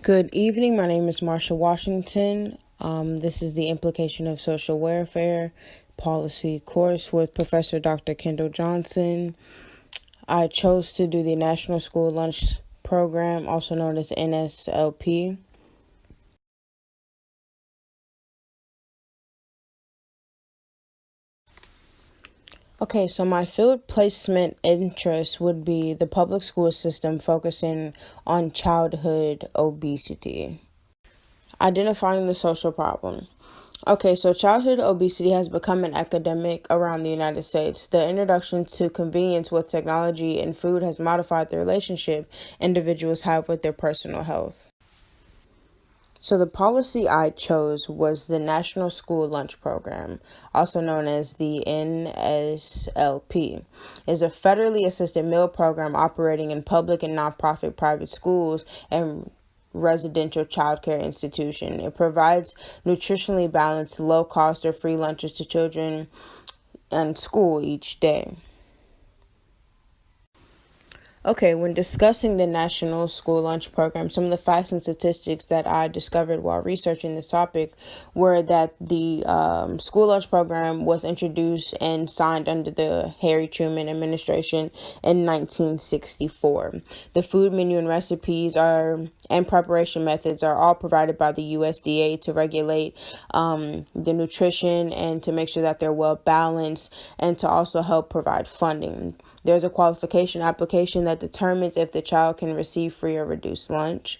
Good evening. My name is Marsha Washington. This is the Implication of Social Welfare Policy course with Professor Dr. Kendall Johnson. I chose to do the National School Lunch Program, also known as NSLP. Okay, so my field placement interest would be the public school system focusing on childhood obesity. Identifying the social problem. Okay, so childhood obesity has become an epidemic around the United States. The introduction to convenience with technology and food has modified the relationship individuals have with their personal health. So the policy I chose was the National School Lunch Program, also known as the NSLP. It is a federally assisted meal program operating in public and nonprofit private schools and residential childcare institution. It provides nutritionally balanced, low-cost or free lunches to children in school each day. Okay, when discussing the National School Lunch Program, some of the facts and statistics that I discovered while researching this topic were that the school lunch program was introduced and signed under the Harry Truman administration in 1964. The food menu and recipes and preparation methods are all provided by the USDA to regulate the nutrition and to make sure that they're well balanced and to also help provide funding. There's a qualification application that determines if the child can receive free or reduced lunch.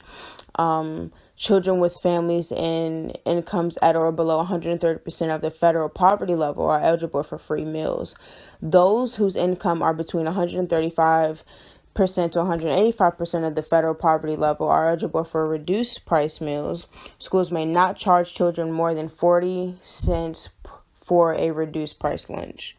Children with families and incomes at or below 130% of the federal poverty level are eligible for free meals. Those whose income are between 135% to 185% of the federal poverty level are eligible for reduced price meals. Schools may not charge children more than 40 cents for a reduced price lunch.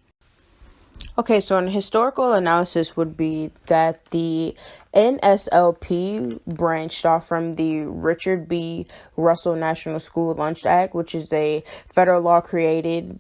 Okay, so an historical analysis would be that the NSLP branched off from the Richard B. Russell National School Lunch Act, which is a federal law created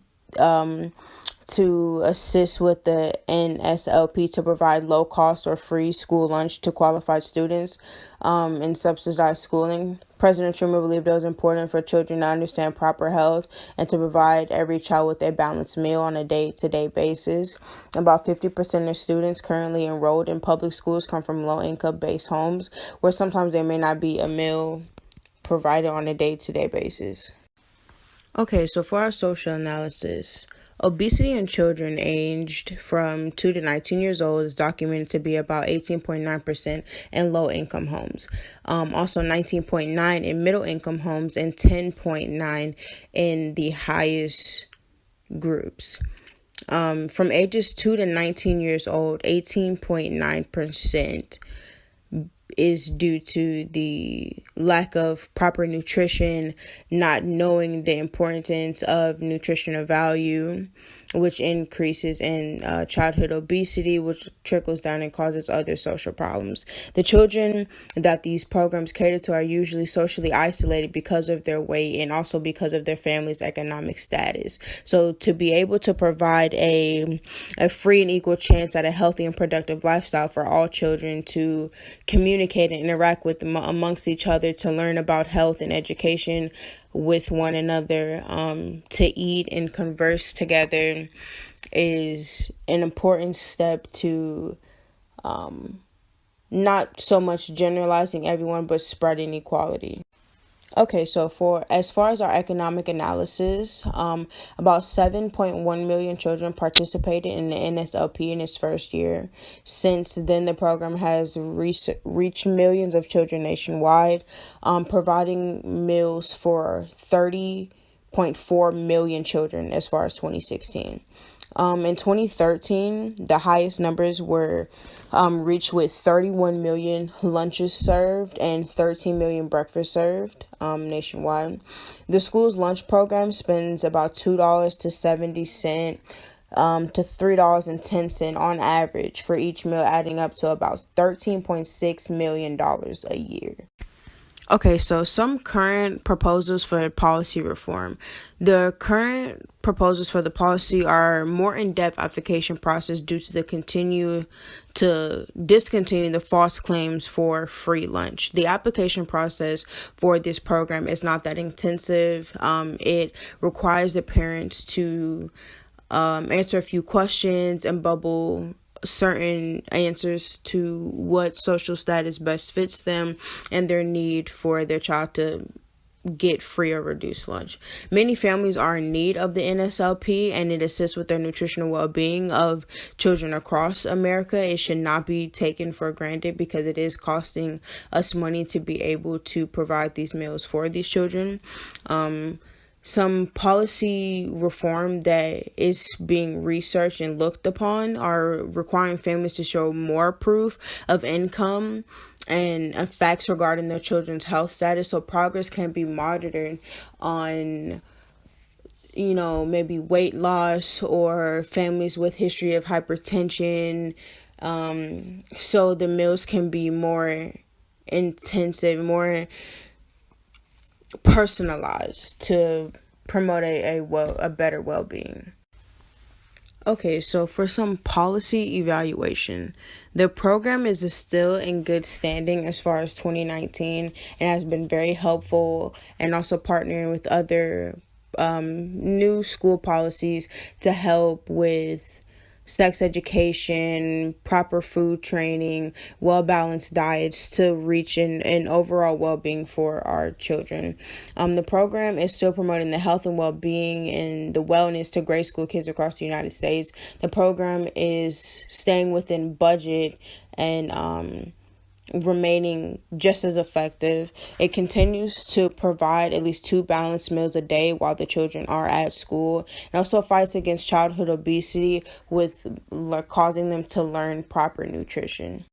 to assist with the NSLP to provide low cost or free school lunch to qualified students in subsidized schooling. President Truman believed it was important for children to understand proper health and to provide every child with a balanced meal on a day-to-day basis. About 50% of students currently enrolled in public schools come from low-income based homes where sometimes there may not be a meal provided on a day-to-day basis. Okay, so for our social analysis, obesity in children aged from 2 to 19 years old is documented to be about 18.9% in low-income homes. Also 19.9% in middle-income homes and 10.9% in the highest groups. From ages 2 to 19 years old, 18.9% is due to the lack of proper nutrition, not knowing the importance of nutritional value, which increases in childhood obesity, which trickles down and causes other social problems. The children that these programs cater to are usually socially isolated because of their weight and also because of their family's economic status. So to be able to provide a free and equal chance at a healthy and productive lifestyle for all children to communicate and interact with them amongst each other, to learn about health and education with one another, to eat and converse together is an important step to not so much generalizing everyone, but spreading equality. Okay, so as far as our economic analysis, about 7.1 million children participated in the NSLP in its first year. Since then, the program has reached millions of children nationwide, providing meals for 30.4 million children as far as 2016. In 2013, the highest numbers were reached with 31 million lunches served and 13 million breakfasts served nationwide. The school's lunch program spends about $2 to 70 cents to $3.10 on average for each meal, adding up to about $13.6 million a year. Okay, so some current proposals for policy reform. The current proposals for the policy are more in-depth application process due to the continue to discontinue the false claims for free lunch. The application process for this program is not that intensive. It requires the parents to answer a few questions and bubble certain answers to what social status best fits them and their need for their child to get free or reduced lunch. Many families are in need of the NSLP, and it assists with their nutritional well-being of children across America. It should not be taken for granted because it is costing us money to be able to provide these meals for these children. Some policy reform that is being researched and looked upon are requiring families to show more proof of income and facts regarding their children's health status, so progress can be monitored on maybe weight loss or families with history of hypertension, so the meals can be more intensive, more personalized to promote a better well-being. Okay, so for some policy evaluation, the program is still in good standing as far as 2019 and has been very helpful, and also partnering with other new school policies to help with sex education, proper food training, well-balanced diets to reach an overall well-being for our children. The program is still promoting the health and well-being and the wellness to grade school kids across the United States. The program is staying within budget and remaining just as effective. It continues to provide at least 2 balanced meals a day while the children are at school, and also fights against childhood obesity with causing them to learn proper nutrition.